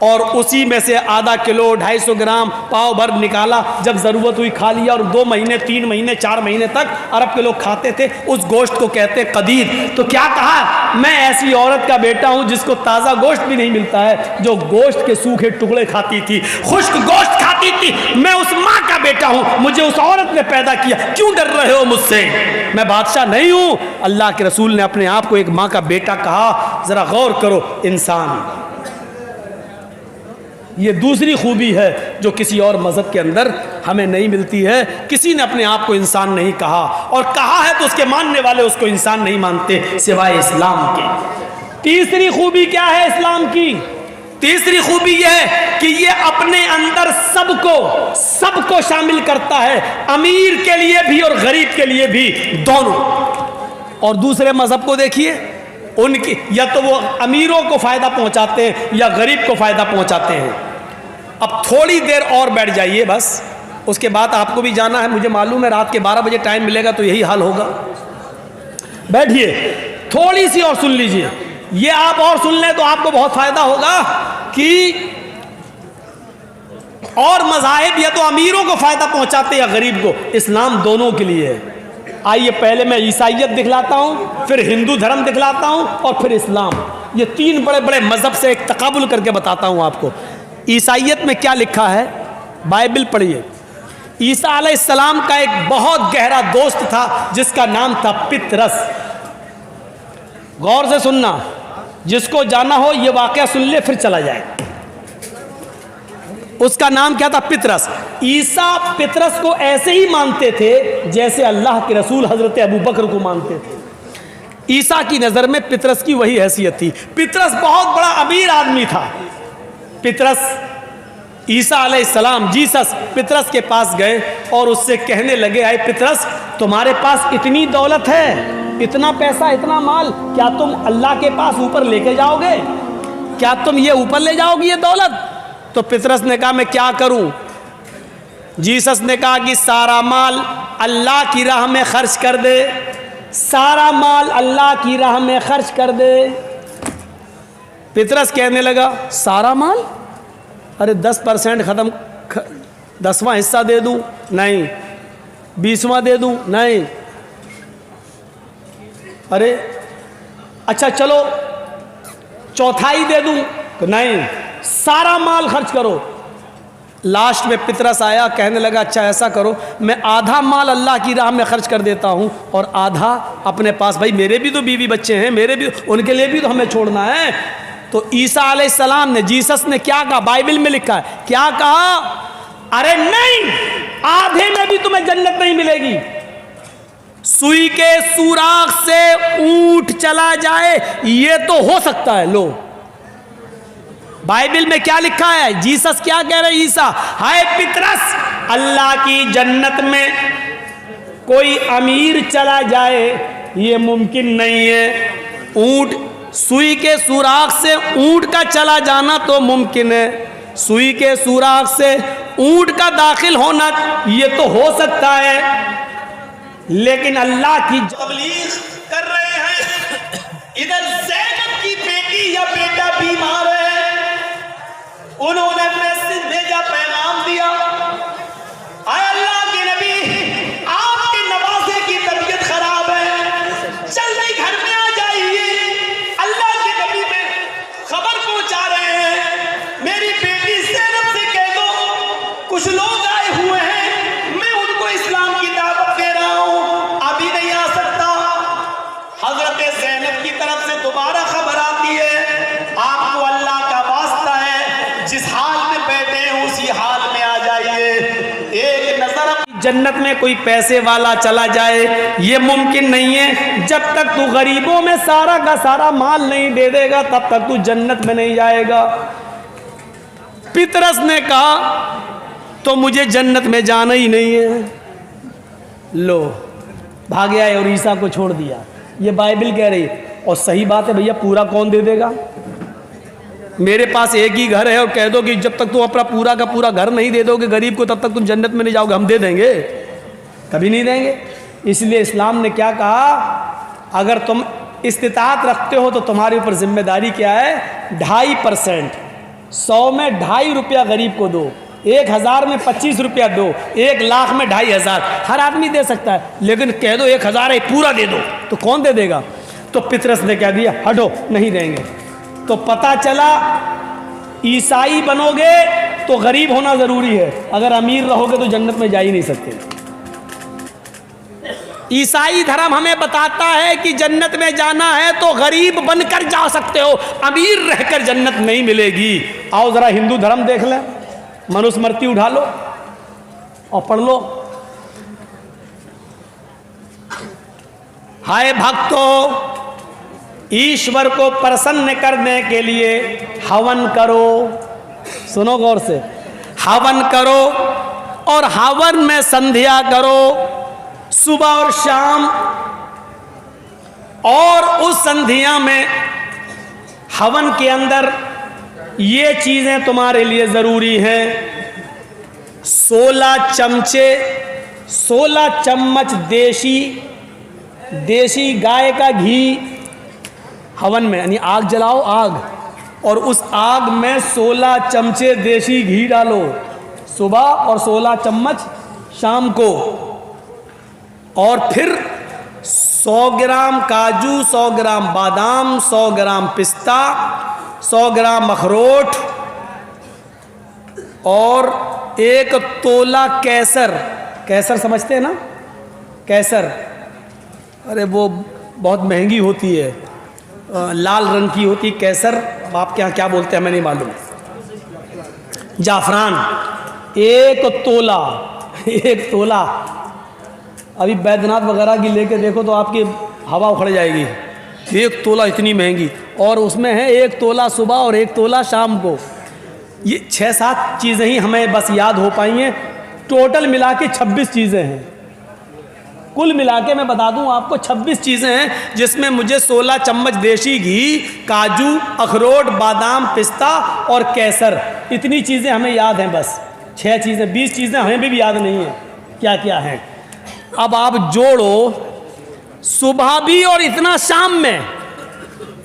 और उसी में से आधा किलो 250 ग्राम पाव भर निकाला, जब ज़रूरत हुई खा लिया, और 2 महीने 3 महीने 4 महीने तक अरब के लोग खाते थे। उस गोश्त को कहते कदीर। तो क्या कहा, मैं ऐसी औरत का बेटा हूं जिसको ताज़ा गोश्त भी नहीं मिलता है, जो गोश्त के सूखे टुकड़े खाती थी, खुश्क गोश्त खाती थी। मैं उस माँ का बेटा हूं, मुझे उस औरत ने पैदा किया, क्यों डर रहे हो मुझसे? मैं बादशाह नहीं हूं। अल्लाह के रसूल ने अपने आप को एक माँ का बेटा कहा। जरा गौर करो इंसान, ये दूसरी खूबी है जो किसी और मज़हब के अंदर हमें नहीं मिलती है। किसी ने अपने आप को इंसान नहीं कहा, और कहा है तो उसके मानने वाले उसको इंसान नहीं मानते सिवाय इस्लाम के। तीसरी खूबी क्या है इस्लाम की? तीसरी खूबी यह है कि ये अपने अंदर सबको शामिल करता है, अमीर के लिए भी और गरीब के लिए भी, दोनों। और दूसरे मज़हब को देखिए, उनकी या तो वो अमीरों को फ़ायदा पहुंचाते हैं या गरीब को फ़ायदा पहुंचाते हैं। अब थोड़ी देर और बैठ जाइए बस, उसके बाद आपको भी जाना है, मुझे मालूम है रात के 12 बजे टाइम मिलेगा तो यही हाल होगा। बैठिए, थोड़ी सी और सुन लीजिए। ये आप और सुन लें तो आपको बहुत फ़ायदा होगा कि और मज़ाहिब या तो अमीरों को फ़ायदा पहुंचाते या गरीब को, इस्लाम दोनों के लिए है। आइए पहले मैं ईसाइयत दिखलाता हूँ, फिर हिंदू धर्म दिखलाता हूँ, और फिर इस्लाम। ये 3 बड़े बड़े मज़हब से एक तकाबुल करके बताता हूँ आपको। ईसाइयत में क्या लिखा है, बाइबल पढ़िए। ईसा अलैहिस्सलाम का एक बहुत गहरा दोस्त था जिसका नाम था पितरस। गौर से सुनना, जिसको जाना हो ये वाक़या सुन ले, फिर चला जाए। उसका नाम क्या था? पितरस। ईसा पितरस को ऐसे ही मानते थे जैसे अल्लाह के रसूल हज़रत अबू बकर को मानते थे। ईसा की नज़र में पितरस की वही हैसियत थी। पितरस बहुत बड़ा अमीर आदमी था। पितरस, ईसा अलैहिस्सलाम, जीसस पितरस के पास गए और उससे कहने लगे, आए पितरस, तुम्हारे पास इतनी दौलत है, इतना पैसा, इतना माल, क्या तुम अल्लाह के पास ऊपर लेके जाओगे? क्या तुम ये ऊपर ले जाओगे ये दौलत? तो पितरस ने कहा, मैं क्या करूं? जीसस ने कहा कि सारा माल अल्लाह की राह में खर्च कर दे, सारा माल अल्लाह की राह में खर्च कर दे। पितरस कहने लगा, सारा माल? अरे 10% ख़त्म, 10वां हिस्सा दे दूं? नहीं। 20वां दे दूं? नहीं। अरे अच्छा चलो चौथाई दे दूं? नहीं, सारा माल खर्च करो। लास्ट में पितरस आया, कहने लगा, अच्छा ऐसा करो, मैं आधा माल अल्लाह की राह में खर्च कर देता हूँ और आधा अपने पास। भाई मेरे भी तो बीवी बच्चे हैं, मेरे भी, उनके लिए भी तो हमें छोड़ना है। तो ईसा अलैहिस्सलाम ने, जीसस ने क्या कहा? बाइबल में लिखा है, क्या कहा? अरे नहीं, आधे में भी तुम्हें जन्नत नहीं मिलेगी। सुई के सुराख से ऊंट चला जाए ये तो हो सकता है। लो, बाइबल में क्या लिखा है? जीसस क्या कह रहे? ईसा, हाय पितरस, अल्लाह की जन्नत में कोई अमीर चला जाए ये मुमकिन नहीं है। ऊंट, सुई के सुराख से ऊंट का चला जाना तो मुमकिन है, सुई के सुराख से ऊंट का दाखिल होना ये तो हो सकता है, लेकिन अल्लाह की तबलीग कर रहे हैं। इधर ज़ैनब की बेटी या बेटा बीमार है, उन्होंने मैसेज भेजा, पैगाम दिया, आए अल्लाह के नबी, आपके नवासे की तबीयत खराब है, जल्दी घर में आ जाइए। अल्लाह के नबी में खबर पहुंचा रहे हैं, मेरी बेटी ज़ैनब से कह दो कुछ लोग आए हुए हैं, मैं उनको इस्लाम की दावत दे रहा हूं, अभी नहीं आ सकता। हजरत ज़ैनब की तरफ से दोबारा खबर आती है, आपको अल्लाह का वास्ता है, जिस हाल में बैठे हैं उसी हाल में आ जाइए। एक नजर, जन्नत में कोई पैसे वाला चला जाए ये मुमकिन नहीं है। जब तक तू गरीबों में सारा का सारा माल नहीं दे देगा तब तक तू जन्नत में नहीं जाएगा। पितरस ने कहा, तो मुझे जन्नत में जाना ही नहीं है। लो, भाग आए और ईसा को छोड़ दिया। ये बाइबल कह रही है, और सही बात है भैया, पूरा कौन दे देगा? मेरे पास एक ही घर है और कह दो कि जब तक तुम अपना पूरा का पूरा घर नहीं दे दोगे गरीब को तब तक तुम जन्नत में नहीं जाओगे। हम दे देंगे? कभी नहीं देंगे। इसलिए इस्लाम ने क्या कहा, अगर तुम इस्तिताअत रखते हो तो तुम्हारे ऊपर जिम्मेदारी क्या है? 2.5%। 100 में 2.5 रुपया गरीब को दो, 1000 में 25 रुपया दो, 1 लाख में 2.500। हर आदमी दे सकता है, लेकिन कह दो 1000 है पूरा दे दो तो कौन दे देगा? तो पितरस ने कह दिया हटो, नहीं देंगे। तो पता चला ईसाई बनोगे तो गरीब होना ज़रूरी है, अगर अमीर रहोगे तो जन्नत में जा ही नहीं सकते। ईसाई धर्म हमें बताता है कि जन्नत में जाना है तो गरीब बनकर जा सकते हो, अमीर रहकर जन्नत नहीं मिलेगी। आओ ज़रा हिंदू धर्म देख लें, मनुस्मृति उठा लो और पढ़ लो। हाय भक्तों, ईश्वर को प्रसन्न करने के लिए हवन करो। सुनो गौर से, हवन करो और हवन में संध्या करो सुबह और शाम, और उस संध्या में हवन के अंदर ये चीजें तुम्हारे लिए जरूरी हैं। 16 चमचे, 16 चम्मच देशी गाय का घी हवन में, यानी आग जलाओ आग, और उस आग में 16 चमचे देशी घी डालो सुबह और 16 चम्मच शाम को। और फिर 100 ग्राम काजू, 100 ग्राम बादाम, 100 ग्राम पिस्ता, 100 ग्राम अखरोट और 1 तोला केसर। केसर समझते हैं ना? केसर, अरे वो बहुत महंगी होती है, लाल रंग की होती केसर, आपके यहाँ क्या बोलते हैं हमें नहीं मालूम। जाफरान 1 तोला, 1 तोला। अभी बैद्यनाथ वगैरह की लेके देखो तो आपकी हवा उखड़ जाएगी। 1 तोला इतनी महंगी, और उसमें है 1 तोला सुबह और 1 तोला शाम को। ये 6-7 चीज़ें ही हमें बस याद हो पाई हैं, टोटल मिला के 26 चीज़ें हैं। कुल मिला के मैं बता दूं आपको 26 चीज़ें हैं, जिसमें मुझे 16 चम्मच देशी घी, काजू, अखरोट, बादाम, पिस्ता और केसर, इतनी चीज़ें हमें याद हैं। बस 6 चीज़ें, 20 चीज़ें हमें भी याद नहीं है क्या क्या हैं। अब आप जोड़ो, सुबह भी और इतना शाम में,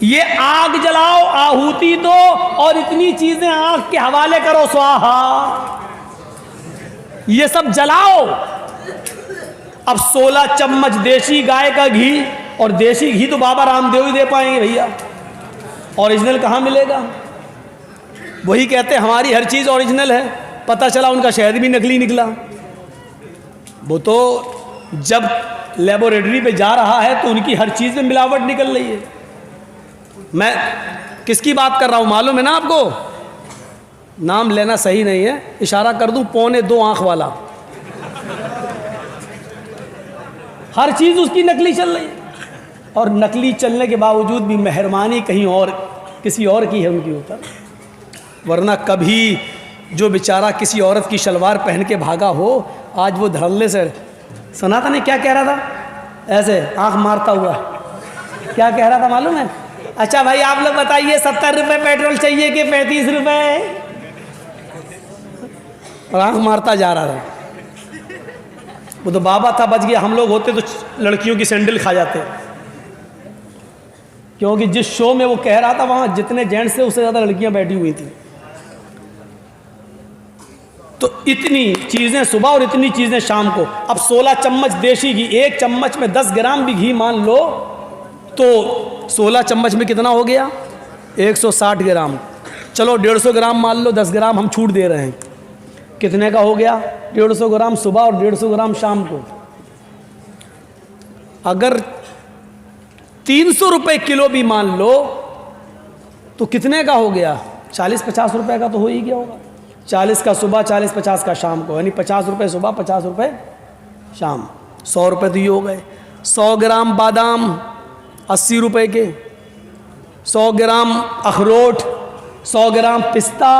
ये आग जलाओ, आहुति दो, और इतनी चीजें आग के हवाले करो, स्वाहा, ये सब जलाओ। अब 16 चम्मच देशी गाय का घी, और देशी घी तो बाबा रामदेव ही दे पाएंगे भैया, ओरिजिनल कहाँ मिलेगा? वही कहते हैं हमारी हर चीज़ ओरिजिनल है, पता चला उनका शहद भी नकली निकला। वो तो जब लेबोरेटरी पे जा रहा है तो उनकी हर चीज़ में मिलावट निकल रही है। मैं किसकी बात कर रहा हूँ मालूम है ना आपको? नाम लेना सही नहीं है, इशारा कर दूँ, 2.25 आँख वाला, हर चीज़ उसकी नकली चल रही है। और नकली चलने के बावजूद भी मेहरबानी कहीं और किसी और की है उनके ऊपर, वरना कभी जो बेचारा किसी औरत की शलवार पहन के भागा हो, आज वो धड़ल्ले से, सुना था नहीं क्या कह रहा था, ऐसे आंख मारता हुआ क्या कह रहा था मालूम है? अच्छा भाई आप लोग बताइए 70 रुपये पेट्रोल चाहिए कि 35 रुपये? और आंख मारता जा रहा था। वो तो बाबा था, बच गया। हम लोग होते तो लड़कियों की सैंडल खा जाते, क्योंकि जिस शो में वो कह रहा था वहाँ जितने जेंट्स थे उससे ज़्यादा लड़कियाँ बैठी हुई थी। तो इतनी चीज़ें सुबह और इतनी चीज़ें शाम को। अब 16 चम्मच देशी घी, 1 चम्मच में 10 ग्राम भी घी मान लो तो 16 चम्मच में कितना हो गया? 160 ग्राम। चलो 150 ग्राम मान लो, 10 ग्राम हम छूट दे रहे हैं, कितने का हो गया? 150 ग्राम सुबह और 150 ग्राम शाम को। अगर 300 रुपये किलो भी मान लो तो कितने का हो गया? 40-50 रुपये का तो हो ही गया होगा। 40 का सुबह, 40-50 का शाम को, यानी 50 रुपये सुबह, 50 रुपये शाम, 100 रुपये तो ये हो गए। 100 ग्राम बादाम 80 रुपये के, 100 ग्राम अखरोट, 100 ग्राम पिस्ता,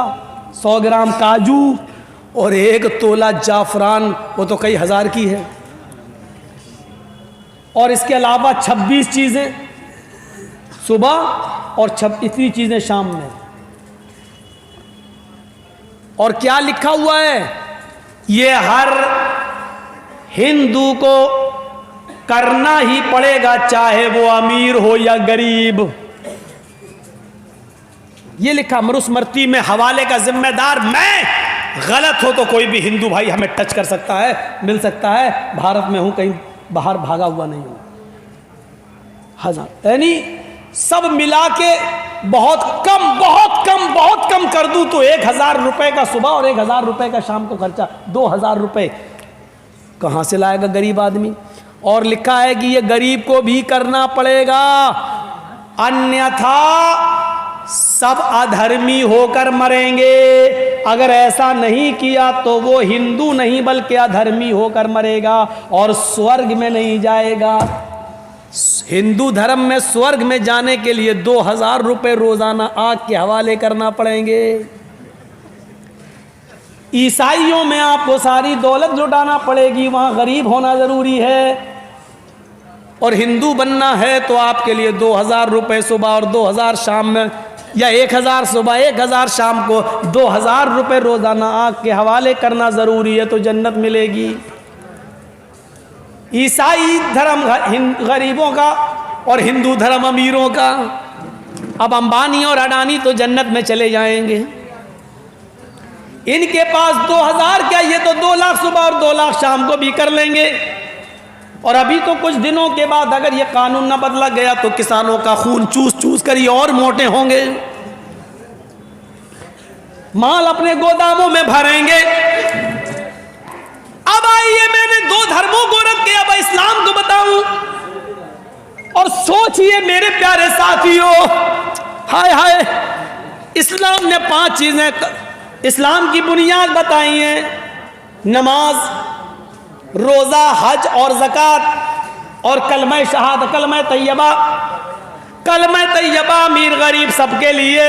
100 ग्राम काजू और 1 तोला जाफरान, वो तो कई हज़ार की है। और इसके अलावा 26 चीज़ें सुबह और इतनी चीज़ें शाम में। और क्या लिखा हुआ है? ये हर हिंदू को करना ही पड़ेगा, चाहे वो अमीर हो या गरीब। ये लिखा मरुस्मृति में, हवाले का जिम्मेदार मैं। गलत हो तो कोई भी हिंदू भाई हमें टच कर सकता है, मिल सकता है। भारत में हूं, कहीं बाहर भागा हुआ नहीं हूं। हजार यानी सब मिला के बहुत कम कर दूं तो 1000 रुपए का सुबह और 1000 रुपए का शाम को खर्चा, 2000 रुपए कहां से लाएगा गरीब आदमी। और लिखा है कि ये गरीब को भी करना पड़ेगा, अन्यथा सब अधर्मी होकर मरेंगे। अगर ऐसा नहीं किया तो वो हिंदू नहीं बल्कि अधर्मी होकर मरेगा और स्वर्ग में नहीं जाएगा। हिंदू धर्म में स्वर्ग में जाने के लिए 2000 रुपए रोजाना आग के हवाले करना पड़ेंगे। ईसाइयों में आपको सारी दौलत लुटाना पड़ेगी, वहां गरीब होना जरूरी है। और हिंदू बनना है तो आपके लिए 2000 रुपए सुबह और 2000 शाम में, या 1000 सुबह 1000 शाम को 2000 रुपए रोजाना आग के हवाले करना जरूरी है, तो जन्नत मिलेगी। ईसाई धर्म गरीबों का और हिंदू धर्म अमीरों का। अब अंबानी और अडानी तो जन्नत में चले जाएंगे, इनके पास 2000 क्या, ये तो 2 लाख सुबह और 2 लाख शाम को भी कर लेंगे। और अभी तो कुछ दिनों के बाद अगर ये कानून न बदला गया तो किसानों का खून चूस चूस कर ये और मोटे होंगे, माल अपने गोदामों में भरेंगे। अब आइए, मैंने 2 धर्मों को रख के अब इस्लाम को बताऊं, और सोचिए मेरे प्यारे साथियों, हाय हाय, इस्लाम ने 5 चीजें इस्लाम की बुनियाद बताई हैं। नमाज, रोजा, हज और ज़कात और कलमा शहादत, कलमा तैयबा। कलमा तैयबा अमीर गरीब सबके लिए,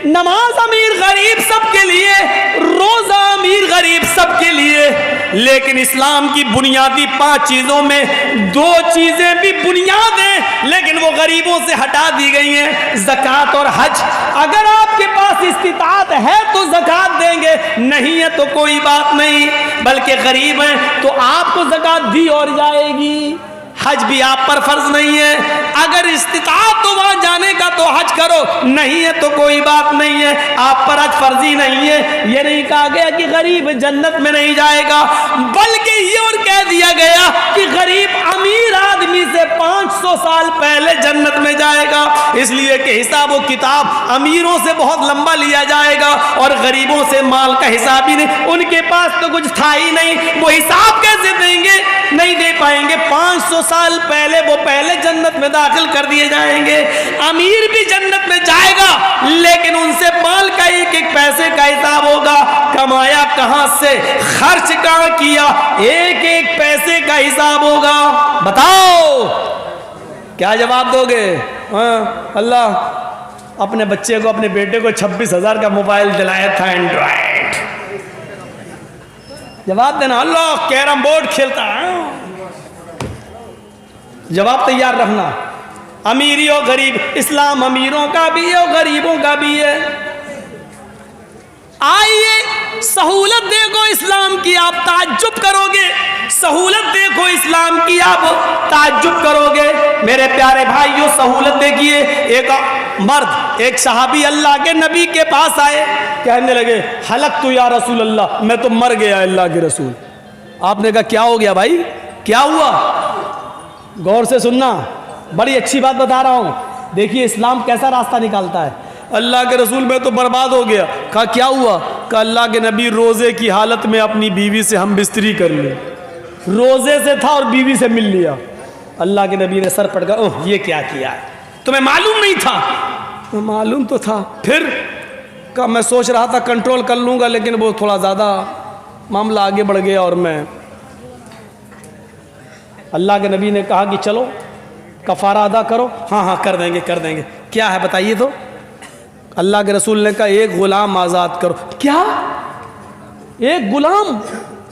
नमाज अमीर गरीब सबके लिए, रोजा अमीर गरीब सबके लिए। लेकिन इस्लाम की बुनियादी 5 चीजों में 2 चीजें भी बुनियाद हैं, लेकिन वो गरीबों से हटा दी गई हैं, ज़कात और हज। अगर आपके पास इस्तिताअत है तो ज़कात देंगे, नहीं है तो कोई बात नहीं, बल्कि गरीब हैं तो आपको ज़कात दी और जाएगी। हज भी आप पर फर्ज नहीं है, अगर इस्तिताअत तो वहां जाने का तो हज करो, नहीं है तो कोई बात नहीं है, आप पर हज फर्जी नहीं है। ये नहीं कहा गया कि गरीब जन्नत में नहीं जाएगा, बल्कि ये और कह दिया गया कि गरीब अमीर आदमी से 500 साल पहले जन्नत में जाएगा, इसलिए कि हिसाब व किताब अमीरों से बहुत लंबा लिया जाएगा और गरीबों से माल का हिसाब ही नहीं, उनके पास तो कुछ था ही नहीं, वो हिसाब कैसे देंगे, नहीं दे पाएंगे। 500 साल पहले वो पहले जन्नत में दाखिल कर दिए जाएंगे। अमीर भी जन्नत में जाएगा, लेकिन उनसे माल का एक एक पैसे का हिसाब होगा, कमाया कहां से, खर्च कहां किया, एक एक पैसे का हिसाब होगा। बताओ क्या जवाब दोगे? हाँ, अल्लाह अपने बच्चे को, अपने बेटे को 26,000 का मोबाइल दिलाया था, एंड्रॉइड। जवाब देना, अल्लाह कैरम बोर्ड खेलता है। जवाब तैयार रखना। अमीरी और गरीब, इस्लाम अमीरों का भी है और गरीबों का भी है। आइए सहूलत देखो इस्लाम की, आप ताज्जुब करोगे। सहूलत देखो इस्लाम की, आप ताज्जुब करोगे। मेरे प्यारे भाइयों, सहूलत देखिए। एक मर्द, एक सहाबी अल्लाह के नबी के पास आए, कहने लगे, हलक तू या रसूल अल्लाह, मैं तो मर गया अल्लाह के रसूल। आपने कहा क्या हो गया भाई, क्या हुआ? गौर से सुनना, बड़ी अच्छी बात बता रहा हूं। देखिए इस्लाम कैसा रास्ता निकालता है। अल्लाह के रसूल, मैं तो बर्बाद हो गया। कहा क्या हुआ? कहा अल्लाह के नबी, रोजे की हालत में अपनी बीवी से हम बिस्तरी कर लिए। रोजे से था और बीवी से मिल लिया। अल्लाह के नबी ने सर पटका, ओह ये क्या किया है, तुम्हें मालूम नहीं था? मालूम तो था। फिर कहा मैं सोच रहा था कंट्रोल कर लूंगा, लेकिन वो थोड़ा ज़्यादा मामला आगे बढ़ गया और मैं। अल्लाह के नबी ने कहा कि चलो कफारा अदा करो। हाँ हाँ कर देंगे कर देंगे। क्या है बताइए तो? अल्लाह के रसूल ने कहा एक गुलाम आज़ाद करो। क्या? एक गुलाम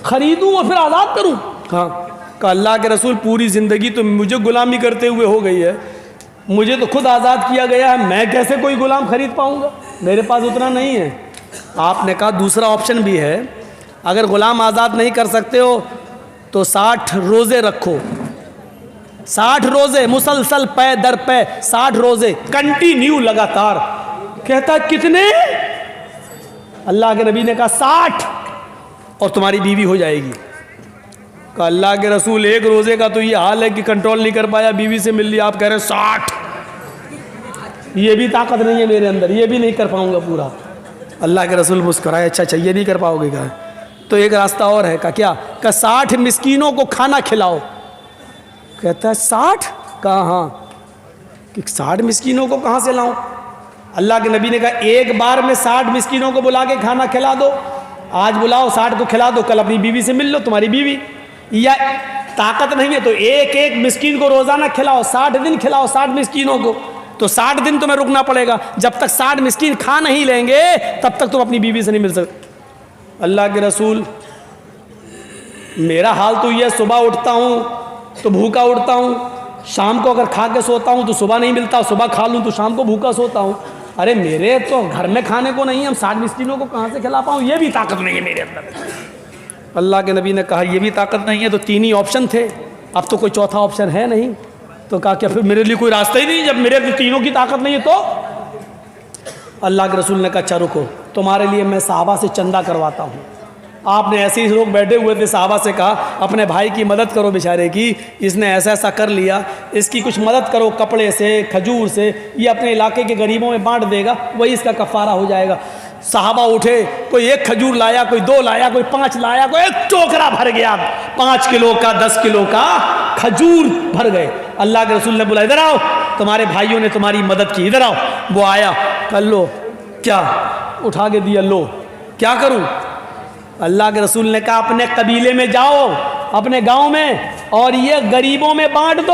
खरीदूं और फिर आज़ाद करूं? हाँ। कहा अल्लाह के रसूल, पूरी ज़िंदगी तो मुझे गुलामी करते हुए हो गई है, मुझे तो खुद आज़ाद किया गया है, मैं कैसे कोई गुलाम खरीद पाऊंगा, मेरे पास उतना नहीं है। आपने कहा दूसरा ऑप्शन भी है, अगर गुलाम आज़ाद नहीं कर सकते हो तो 60 रोज़े रखो। 60 रोज़े मुसलसल, पै दर पै 60 रोज़े कंटिन्यू, लगातार। कहता कितने? अल्लाह के नबी ने कहा 60 और तुम्हारी बीवी हो जाएगी। कहा अल्लाह के रसूल एक रोज़े का तो ये हाल है कि कंट्रोल नहीं कर पाया, बीवी से मिल लिया, आप कह रहे हैं 60। ये भी ताकत नहीं है मेरे अंदर, ये भी नहीं कर पाऊंगा पूरा। अल्लाह के रसूल मुस्कुराए, अच्छा ये नहीं कर पाओगे क्या? तो एक रास्ता और है। क्या? 60 मिस्कीनों को खाना खिलाओ। कहता है 60? कहा हाँ। कि 60 मिस्कीनों को कहाँ से लाऊं? अल्लाह के नबी ने कहा एक बार में 60 मिस्कीनों को बुला के खाना खिला दो। आज बुलाओ 60 को खिला दो, कल अपनी बीवी से मिल लो, तुम्हारी बीवी। या ताकत नहीं है तो एक एक मिस्कीन को रोज़ाना खिलाओ, 60 दिन खिलाओ 60 मिस्कीनों को, तो 60 दिन तुम्हें रुकना पड़ेगा। जब तक 60 मिस्कीन खा नहीं लेंगे तब तक तुम अपनी बीवी से नहीं मिल सकते। अल्लाह के रसूल मेरा हाल तो यह, सुबह उठता हूँ तो भूखा उठता हूँ, शाम को अगर खा के सोता हूँ तो सुबह नहीं मिलता, सुबह खा लूँ तो शाम को भूखा सोता हूँ। अरे मेरे तो घर में खाने को नहीं है, हम 60 मिस्कीनों को कहाँ से खिला पाऊँ? ये भी ताकत नहीं है मेरे अंदर। अल्लाह के नबी ने कहा ये भी ताकत नहीं है, तो 3 ही ऑप्शन थे, अब तो कोई चौथा ऑप्शन है नहीं। तो कहा क्या फिर मेरे लिए कोई रास्ता ही नहीं? जब मेरे लिए तीनों की ताकत नहीं है तो? अल्लाह के रसूल ने कहा अच्छा रुको, तुम्हारे लिए मैं सहाबा से चंदा करवाता हूँ। आपने ऐसे ही लोग बैठे हुए थे, सहाबा से कहा अपने भाई की मदद करो बेचारे की, इसने ऐसा ऐसा कर लिया, इसकी कुछ मदद करो कपड़े से, खजूर से, ये अपने इलाके के गरीबों में बांट देगा, वही इसका कफ़ारा हो जाएगा। सहाबा उठे, कोई 1 खजूर लाया, कोई 2 लाया, कोई 5 लाया, कोई 1 टोकरा भर गया, 5 किलो का 10 किलो का खजूर भर गए। अल्लाह के रसूल ने बोला इधर आओ, तुम्हारे भाइयों ने तुम्हारी मदद की, इधर आओ। वो आया, कर लो, क्या उठा के दिया, लो क्या करूं? अल्लाह के रसूल ने कहा अपने कबीले में जाओ, अपने गांव में, और ये गरीबों में बांट दो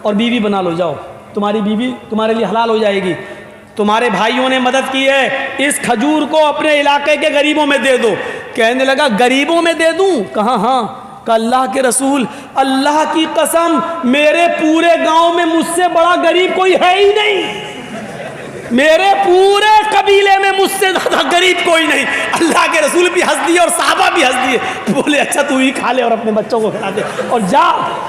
और बीवी बना लो, जाओ तुम्हारी बीवी तुम्हारे लिए हलाल हो जाएगी। तुम्हारे भाइयों ने मदद की है, इस खजूर को अपने इलाके के गरीबों में दे दो। कहने लगा गरीबों में दे दूं? कहा हाँ। कहा अल्लाह के रसूल अल्लाह की कसम मेरे पूरे गांव में मुझसे बड़ा गरीब कोई है ही नहीं, मेरे पूरे कबीले में मुझसे ज्यादा गरीब कोई नहीं। अल्लाह के रसूल भी हंस दिए और साहबा भी हंस दिए, बोले अच्छा तू ही खा ले और अपने बच्चों को खिला दे और जा,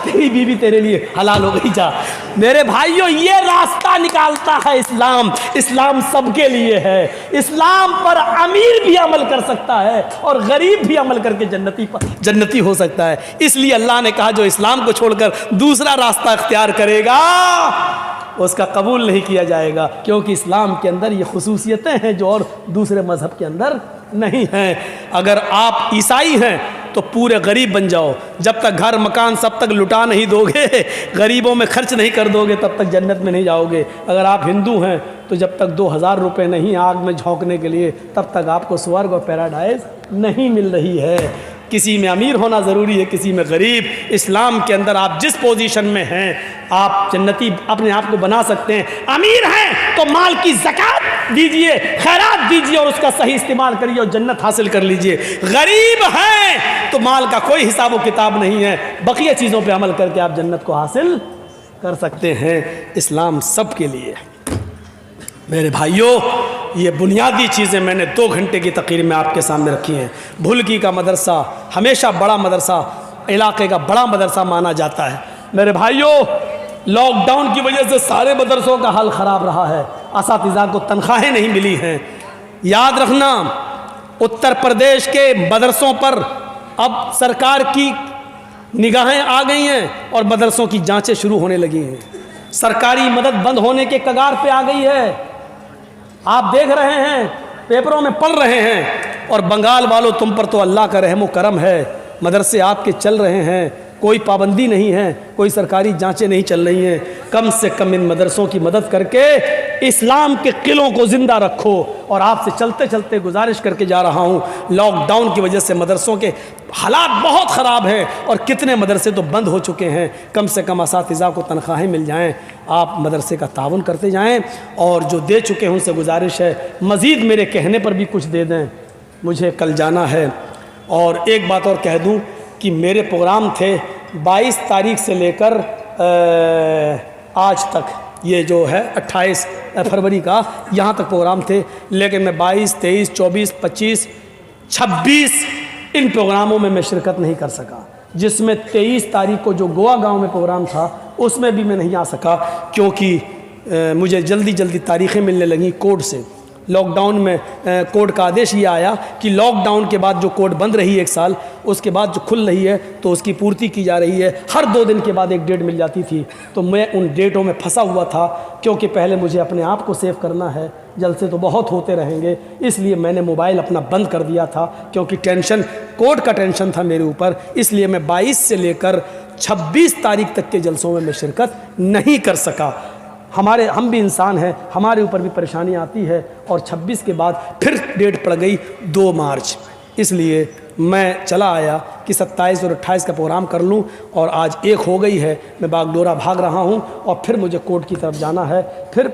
तेरी बीवी तेरे लिए हलाल हो गई, जा। मेरे भाइयों ये रास्ता निकालता है इस्लाम। इस्लाम सबके लिए है। इस्लाम पर अमीर भी अमल कर सकता है और गरीब भी अमल करके जन्नती हो सकता है। इसलिए अल्लाह ने कहा जो इस्लाम को छोड़कर दूसरा रास्ता अख्तियार करेगा उसका कबूल नहीं किया जाएगा, क्योंकि इस्लाम के अंदर ये खुसूसियतें हैं जो और दूसरे मज़हब के अंदर नहीं हैं। अगर आप ईसाई हैं तो पूरे गरीब बन जाओ, जब तक घर मकान सब तक लुटा नहीं दोगे, गरीबों में खर्च नहीं कर दोगे, तब तक जन्नत में नहीं जाओगे। अगर आप हिंदू हैं तो जब तक 2000 रुपये नहीं आग में झोंकने के लिए, तब तक आपको स्वर्ग और पैराडाइज नहीं मिल रही है। किसी में अमीर होना ज़रूरी है, किसी में गरीब। इस्लाम के अंदर आप जिस पोजीशन में हैं आप जन्नती अपने आप को बना सकते हैं। अमीर हैं तो माल की ज़कात दीजिए, खैरात दीजिए और उसका सही इस्तेमाल करिए और जन्नत हासिल कर लीजिए। गरीब हैं तो माल का कोई हिसाब व किताब नहीं है, बकिया चीज़ों पे अमल करके आप जन्नत को हासिल कर सकते हैं। इस्लाम सब के लिए। मेरे भाइयों ये बुनियादी चीज़ें मैंने 2 घंटे की तकरीर में आपके सामने रखी हैं। भुलकी का मदरसा हमेशा बड़ा मदरसा, इलाके का बड़ा मदरसा माना जाता है। मेरे भाइयों लॉकडाउन की वजह से सारे मदरसों का हाल ख़राब रहा है, असातिज़ा को तनख्वाहें नहीं मिली हैं। याद रखना उत्तर प्रदेश के मदरसों पर अब सरकार की निगाहें आ गई हैं और मदरसों की जांचें शुरू होने लगी हैं। सरकारी मदद बंद होने के कगार पे आ गई है, आप देख रहे हैं, पेपरों में पढ़ रहे हैं। और बंगाल वालों तुम पर तो अल्लाह का रहम व करम है, मदरसे आपके चल रहे हैं, कोई पाबंदी नहीं है, कोई सरकारी जांचें नहीं चल रही हैं। कम से कम इन मदरसों की मदद करके इस्लाम के किलों को ज़िंदा रखो। और आपसे चलते चलते गुजारिश करके जा रहा हूँ, लॉकडाउन की वजह से मदरसों के हालात बहुत ख़राब हैं और कितने मदरसे तो बंद हो चुके हैं। कम से कम असातिज़ा को तनख्वाहें मिल जाएँ, आप मदरसे का ताउन करते जाएँ। और जो दे चुके हैं उनसे गुजारिश है मज़ीद मेरे कहने पर भी कुछ दे दें, मुझे कल जाना है। और एक बात और कह दूँ कि मेरे प्रोग्राम थे 22 तारीख से लेकर आज तक, ये जो है 28 फरवरी का, यहाँ तक प्रोग्राम थे। लेकिन मैं 22, 23, 24, 25, 26 इन प्रोग्रामों में मैं शिरकत नहीं कर सका, जिसमें 23 तारीख को जो गोवा गांव में प्रोग्राम था उसमें भी मैं नहीं आ सका, क्योंकि मुझे जल्दी जल्दी तारीख़ें मिलने लगी कोर्ट से। लॉकडाउन में कोर्ट का आदेश ये आया कि लॉकडाउन के बाद जो कोर्ट बंद रही 1 साल, उसके बाद जो खुल रही है तो उसकी पूर्ति की जा रही है। हर 2 दिन के बाद एक डेट मिल जाती थी। तो मैं उन डेटों में फंसा हुआ था, क्योंकि पहले मुझे अपने आप को सेव करना है, जलसे तो बहुत होते रहेंगे, इसलिए मैंने मोबाइल अपना बंद कर दिया था, क्योंकि टेंशन, कोर्ट का टेंशन था मेरे ऊपर। इसलिए मैं 22 से लेकर 26 तारीख तक के जलसों में मैं शिरकत नहीं कर सका। हम भी इंसान हैं, हमारे ऊपर भी परेशानी आती है। और 26 के बाद फिर डेट पड़ गई 2 मार्च। इसलिए मैं चला आया कि 27 और 28 का प्रोग्राम कर लूं, और आज 1 हो गई है। मैं बागडोरा भाग रहा हूं और फिर मुझे कोर्ट की तरफ जाना है, फिर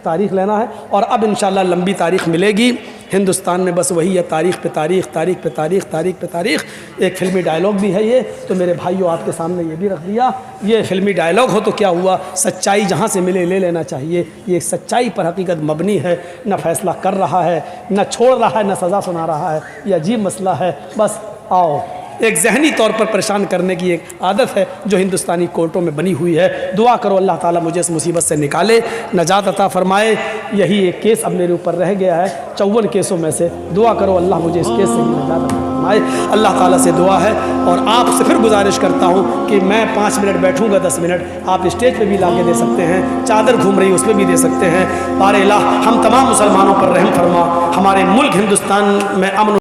तारीख़ लेना है। और अब इंशाल्लाह लंबी तारीख़ मिलेगी। हिंदुस्तान में बस वही है, तारीख़ पे तारीख़, तारीख़ पे तारीख़, तारीख़ पे तारीख़। एक फ़िल्मी डायलॉग भी है ये, तो मेरे भाइयों आपके सामने ये भी रख दिया। ये फ़िल्मी डायलॉग हो तो क्या हुआ, सच्चाई जहाँ से मिले ले लेना चाहिए। ये सच्चाई पर हकीकत मबनी है, न फ़ैसला कर रहा है, न छोड़ रहा है, न सज़ा सुना रहा है। ये अजीब मसला है। बस आओ, एक ज़हनी तौर पर परेशान करने की एक आदत है जो हिंदुस्तानी कोर्टों में बनी हुई है। दुआ करो अल्लाह ताला मुझे इस मुसीबत से निकाले, नजात अता फ़रमाए। यही एक केस अब मेरे ऊपर रह गया है 54 केसों में से। दुआ करो अल्लाह मुझे इस केस से भी नजात अता फरमाए। अल्लाह ताला से दुआ है। और आपसे फिर गुजारिश करता हूँ कि मैं 5 मिनट बैठूँगा, 10 मिनट आप स्टेज पर भी ला के दे सकते हैं, चादर घूम रही उस पर भी दे सकते हैं। बार इलाह हम तमाम मुसलमानों पर रहम फरमा, हमारे मुल्क हिंदुस्तान में अमन